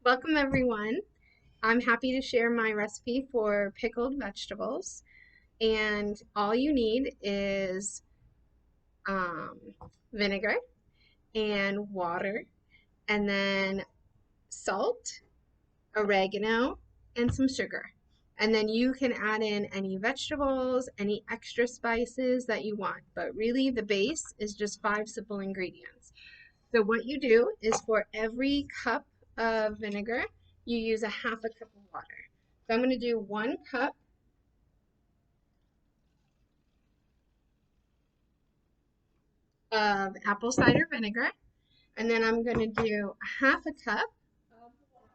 Welcome everyone. I'm happy to share my recipe for pickled vegetables. And all you need is um, vinegar and water, and then salt, oregano, and some sugar. And then you can add in any vegetables, any extra spices that you want. But really, the base is just 5 simple ingredients. So what you do is for every cup of vinegar, you use a half a cup of water. So I'm going to do 1 cup of apple cider vinegar, and then I'm going to do a half a cup of water,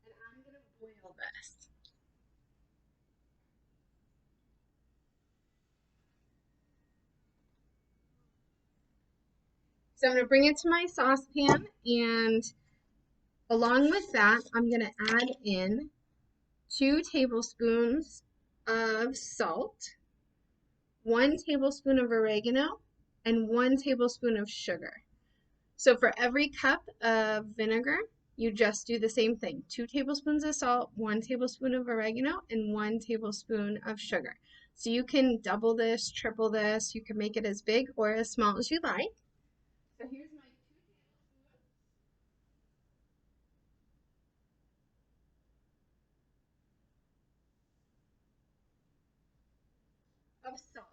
and I'm going to boil this. So I'm going to bring it to my saucepan, and along with that, I'm going to add in 2 tablespoons of salt, 1 tablespoon of oregano, and 1 tablespoon of sugar. So for every cup of vinegar, you just do the same thing. 2 tablespoons of salt, 1 tablespoon of oregano, and 1 tablespoon of sugar. So you can double this, triple this. You can make it as big or as small as you like. So here's my 2 tablespoons of salt.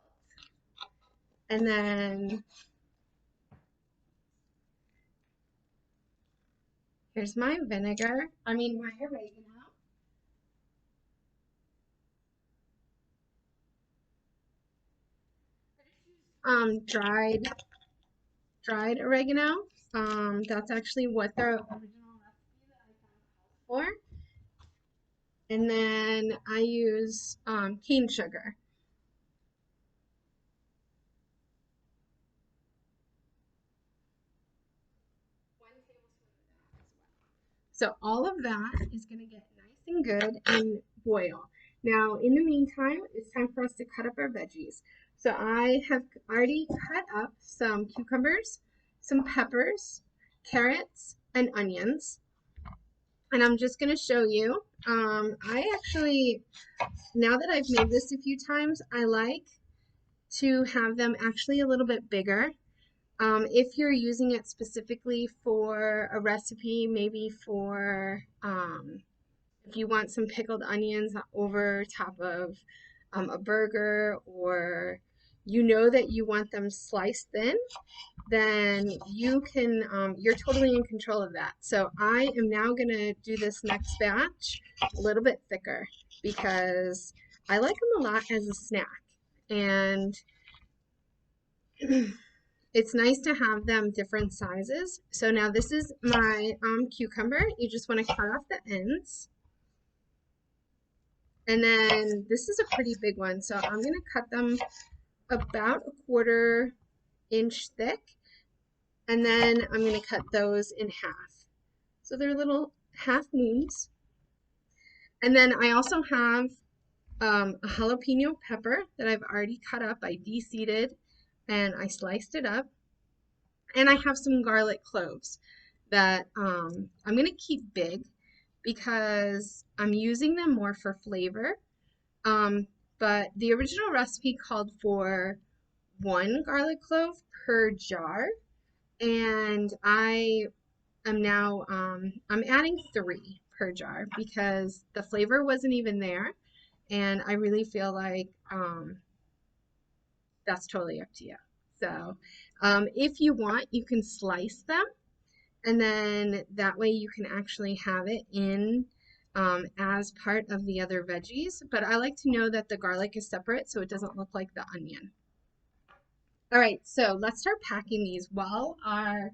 And then here's my my oregano. Dried oregano. That's actually what the original recipe that I found called for. And then I use cane sugar. So all of that is going to get nice and good and boil. Now, in the meantime, it's time for us to cut up our veggies. So I have already cut up some cucumbers, some peppers, carrots, and onions. And I'm just going to show you. I actually, now that I've made this a few times, I like to have them actually a little bit bigger. If you're using it specifically for a recipe, maybe for if you want some pickled onions over top of a burger, or you know that you want them sliced thin, then you're totally in control of that. So I am now going to do this next batch a little bit thicker because I like them a lot as a snack. And it's nice to have them different sizes. So now this is my cucumber. You just want to cut off the ends. And then this is a pretty big one. So I'm going to cut them about a 1/4 inch thick. And then I'm going to cut those in half. So they're little half moons. And then I also have a jalapeno pepper that I've already cut up. I de-seeded and I sliced it up. And I have some garlic cloves that I'm going to keep big because I'm using them more for flavor. But the original recipe called for 1 garlic clove per jar, and I am now I'm adding 3 per jar because the flavor wasn't even there, and I really feel like that's totally up to you. So if you want, you can slice them, and then that way you can actually have it in as part of the other veggies. But I like to know that the garlic is separate so it doesn't look like the onion. All right, so let's start packing these while our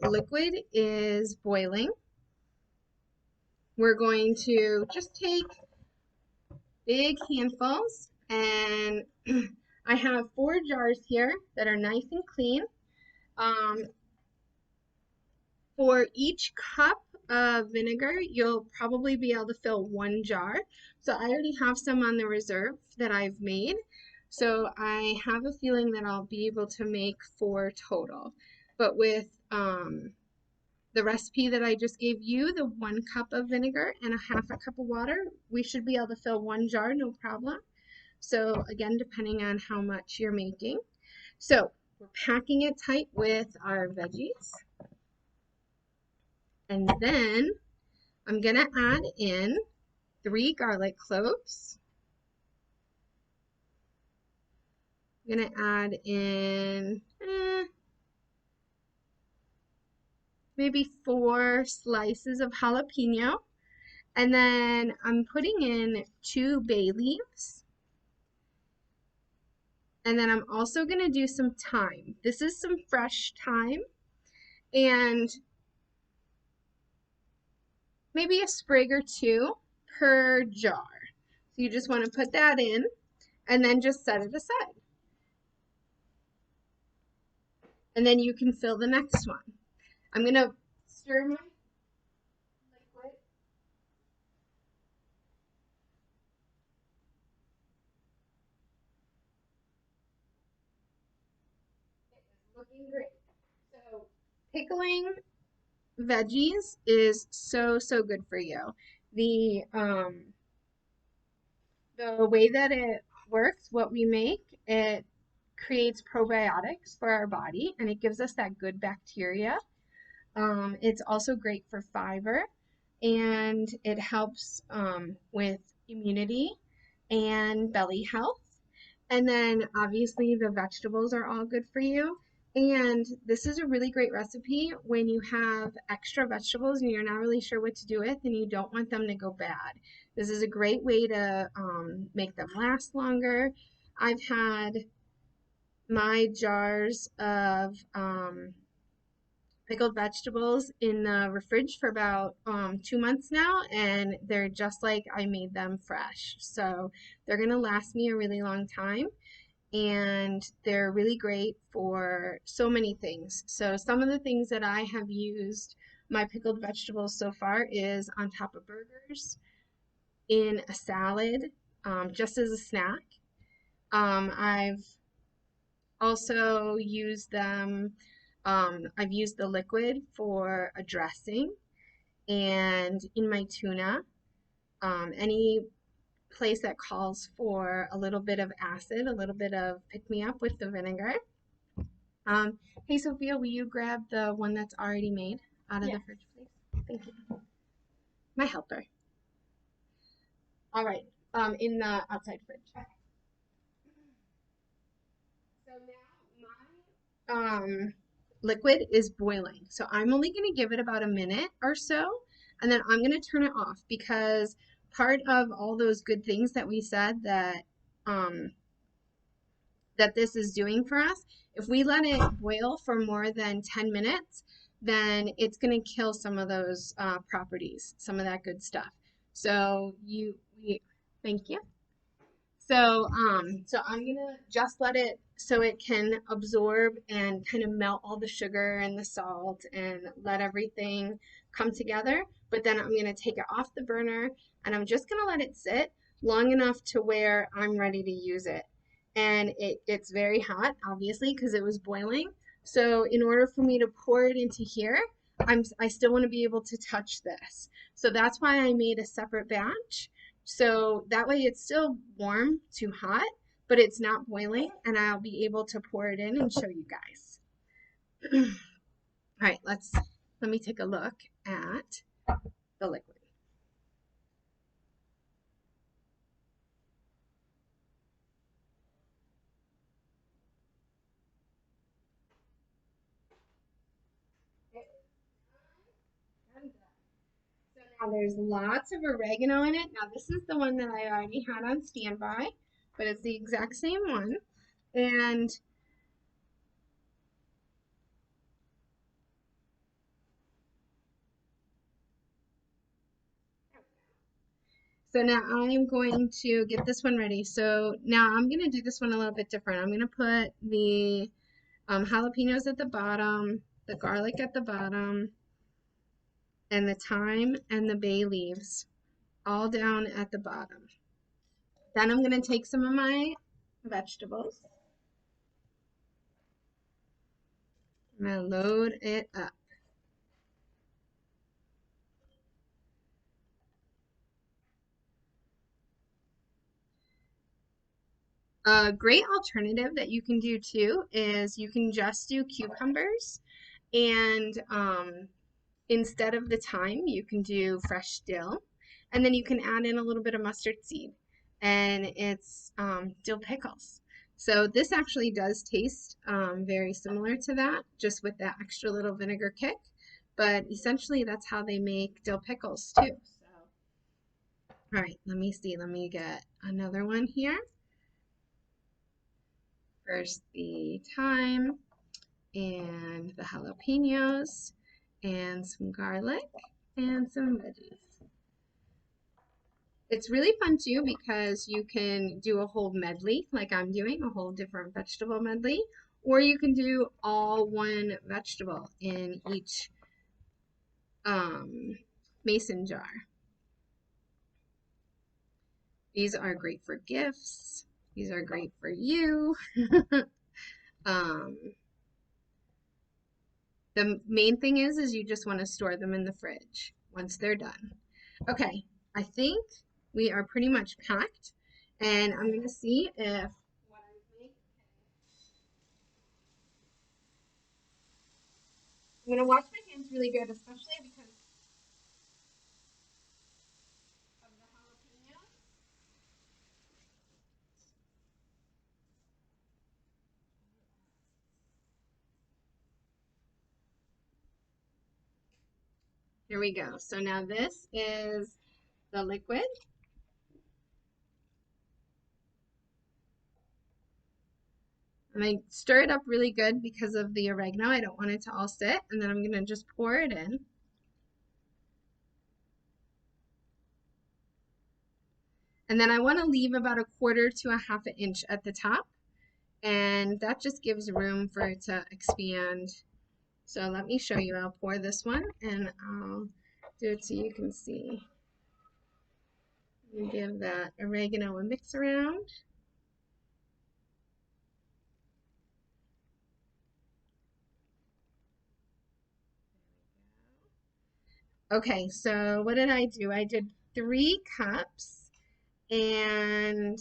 liquid is boiling. We're going to just take big handfuls, and I have 4 jars here that are nice and clean. Um, for each cup of vinegar, you'll probably be able to fill 1 jar. So I already have some on the reserve that I've made. So I have a feeling that I'll be able to make 4 total. But with the recipe that I just gave you, the 1 cup of vinegar and a half a cup of water, we should be able to fill 1 jar, no problem. So again, depending on how much you're making. So we're packing it tight with our veggies. And then I'm gonna add in 3 garlic cloves. I'm gonna add in maybe 4 slices of jalapeno. And then I'm putting in 2 bay leaves. And then I'm also gonna do some thyme. This is some fresh thyme and maybe a sprig or 2 per jar. So you just wanna put that in and then just set it aside. And then you can fill the next one. I'm gonna stir my liquid. It is looking great. So pickling veggies is so good for you. The way that it works, what we make, it creates probiotics for our body and it gives us that good bacteria. It's also great for fiber and it helps with immunity and belly health. And then obviously the vegetables are all good for you. And this is a really great recipe when you have extra vegetables and you're not really sure what to do with and you don't want them to go bad. This is a great way to make them last longer. I've had my jars of pickled vegetables in the fridge for about 2 months now, and they're just like I made them fresh. So they're gonna last me a really long time, and they're really great for so many things. So some of the things that I have used my pickled vegetables so far is on top of burgers, in a salad, just as a snack. I've also used them, I've used the liquid for a dressing and in my tuna. Any place that calls for a little bit of acid, a little bit of pick me up with the vinegar. Hey Sophia, will you grab the one that's already made out of the fridge, please? Thank you. My helper. All right, in the outside fridge. So now my liquid is boiling. So I'm only going to give it about a minute or so, and then I'm going to turn it off because part of all those good things that we said that that this is doing for us, if we let it boil for more than 10 minutes, then it's going to kill some of those properties, some of that good stuff. So thank you. So I'm gonna just let it so it can absorb and kind of melt all the sugar and the salt and let everything come together. But then I'm gonna take it off the burner and I'm just gonna let it sit long enough to where I'm ready to use it. And it's very hot, obviously, because it was boiling. So in order for me to pour it into here, I still want to be able to touch this. So that's why I made a separate batch. So that way it's still warm to hot, but it's not boiling, and I'll be able to pour it in and show you guys. All right, let me take a look at the liquid. So now there's lots of oregano in it. Now this is the one that I already had on standby, but it's the exact same one. And so now I'm going to get this one ready. So now I'm going to do this one a little bit different. I'm going to put the jalapenos at the bottom, the garlic at the bottom, and the thyme and the bay leaves all down at the bottom. Then I'm going to take some of my vegetables. I'm going to load it up. A great alternative that you can do too is you can just do cucumbers, and instead of the thyme, you can do fresh dill, and then you can add in a little bit of mustard seed, and it's dill pickles. So this actually does taste very similar to that, just with that extra little vinegar kick. But essentially, that's how they make dill pickles too. So, all right, let me see. Let me get another one here. First, the thyme and the jalapenos and some garlic and some veggies. It's really fun too because you can do a whole medley like I'm doing, a whole different vegetable medley, or you can do all one vegetable in each mason jar. These are great for gifts. These are great for you. um, the main thing is you just want to store them in the fridge once they're done. Okay, I think we are pretty much packed, and I'm going to see if what I make. I'm going to wash my hands really good, especially because of the jalapenos. Here we go. So now this is the liquid. And I stir it up really good because of the oregano. I don't want it to all sit. And then I'm going to just pour it in. And then I want to leave about a quarter to a half an inch at the top. And that just gives room for it to expand. So let me show you. I'll pour this one and I'll do it so you can see. You give that oregano a mix around. Okay, so what did I do? I did 3 cups, and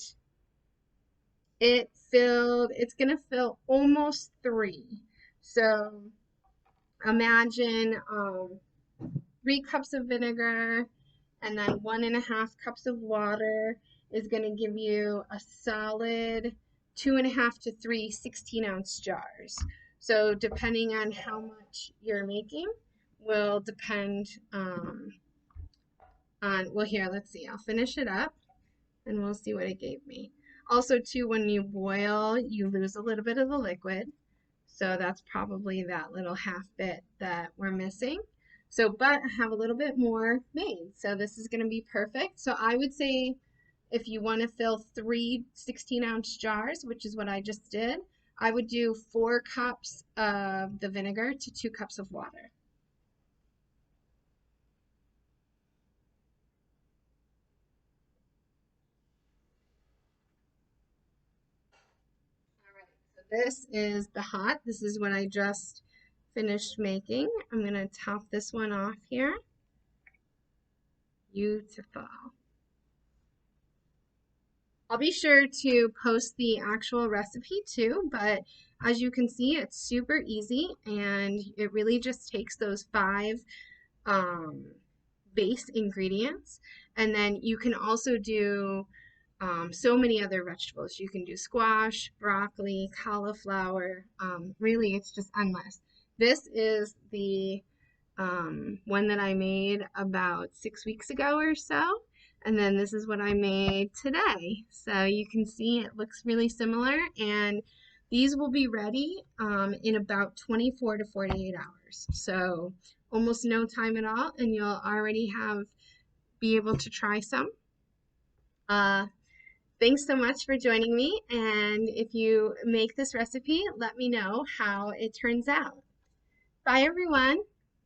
it's gonna fill almost 3. So imagine 3 cups of vinegar and then 1.5 cups of water is gonna give you a solid 2.5 to 3 16-ounce jars. So depending on how much you're making will depend well, here, let's see. I'll finish it up and we'll see what it gave me. Also, too, when you boil, you lose a little bit of the liquid. So that's probably that little half bit that we're missing. So, but I have a little bit more made. So this is going to be perfect. So I would say if you want to fill 3 16-ounce jars, which is what I just did, I would do 4 cups of the vinegar to 2 cups of water. This is the hot. This is what I just finished making. I'm going to top this one off here. Beautiful. I'll be sure to post the actual recipe too, but as you can see, it's super easy and it really just takes those 5 base ingredients, and then you can also do so many other vegetables. You can do squash, broccoli, cauliflower. Really, it's just endless. This is the one that I made about 6 weeks ago or so. And then this is what I made today. So you can see it looks really similar. And these will be ready in about 24 to 48 hours. So almost no time at all. And you'll already be able to try some. Thanks so much for joining me, and if you make this recipe, let me know how it turns out. Bye, everyone.